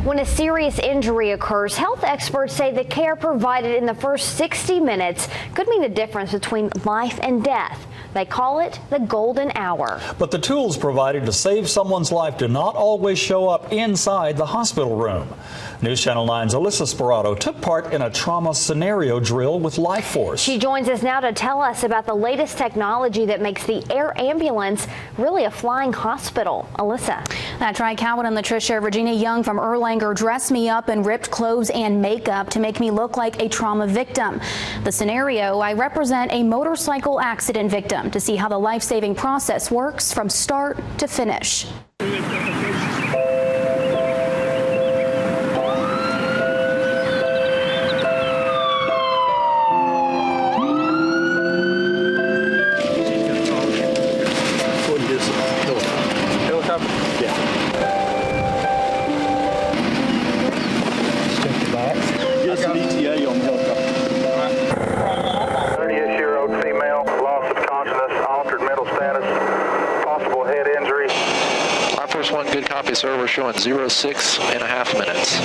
When a serious injury occurs, health experts say the care provided in the first 60 minutes could mean the difference between life and death. They call it the golden hour. But the tools provided to save someone's life do not always show up inside the hospital room. NewsChannel 9's Alyssa Spirato took part in a trauma scenario drill with Lifeforce. She joins us now to tell us about the latest technology that makes the air ambulance really a flying hospital. Alyssa. That's right, Calvin and Latricia. Regina Young from Erlanger dressed me up in ripped clothes and makeup to make me look like a trauma victim. The scenario, I represent a motorcycle accident victim to see how the life-saving process works from start to finish. One good copy, sir. We're showing 06.5 minutes.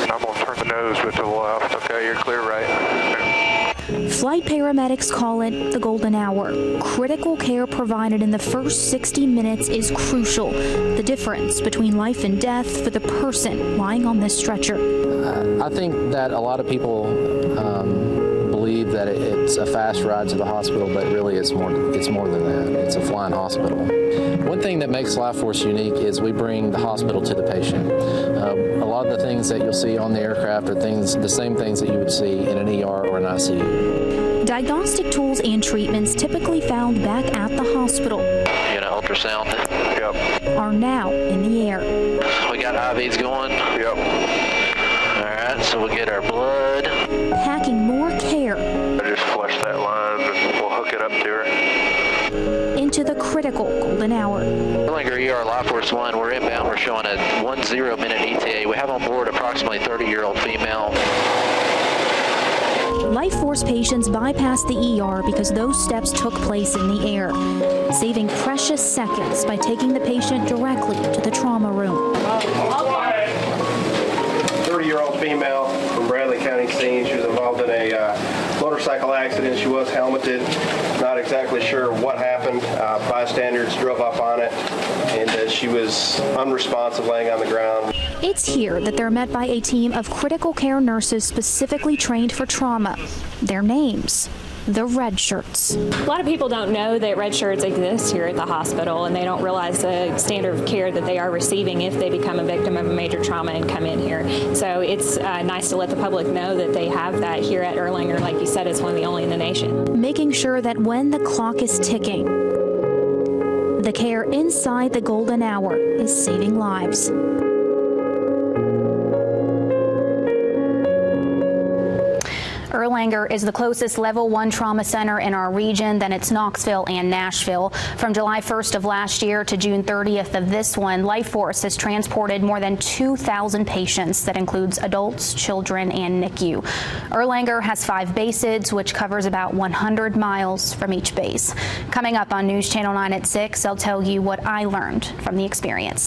I'm going to turn the nose to the left. Okay, you're clear right. Flight paramedics call it the golden hour. Critical care provided in the first 60 minutes is crucial. The difference between life and death for the person lying on this stretcher. I think that a lot of people believe that it's a fast ride to the hospital, but really it's more than that. It's a flying hospital. One thing that makes Lifeforce unique is we bring the hospital to the patient. A lot of the things that you'll see on the aircraft are the same things that you would see in an ER or an ICU. Diagnostic tools and treatments typically found back at the hospital ultrasound. Yep. Are now in the air. We got IVs going. Yep. All right, so we'll get our blood. Packing more care. I just flush that line and we'll hook it up to her. Into the critical golden hour. Erlanger ER Lifeforce 1, we're inbound. We're showing a 10-minute ETA. We have on board approximately 30-year-old female. Lifeforce patients bypass the ER because those steps took place in the air, saving precious seconds by taking the patient directly to the trauma room. 30-year-old female from Bradley County scene. She was involved in a motorcycle accident. She was helmeted. Not exactly sure what happened. Bystanders drove up on it, and she was unresponsive, laying on the ground. It's here that they're met by a team of critical care nurses specifically trained for trauma. Their names, the Red Shirts. A lot of people don't know that Red Shirts exist here at the hospital, and they don't realize the standard of care that they are receiving if they become a victim of a major trauma and come in here. So it's nice to let the public know that they have that here at Erlanger. Like you said, it's one of the only in the nation. Making sure that when the clock is ticking, the care inside the golden hour is saving lives. Erlanger is the closest level 1 trauma center in our region. Then it's Knoxville and Nashville. From July 1st of last year to June 30th of this one, Lifeforce has transported more than 2,000 patients. That includes adults, children, and NICU. Erlanger has 5 bases, which covers about 100 miles from each base. Coming up on News Channel 9 at 6, I'll tell you what I learned from the experience.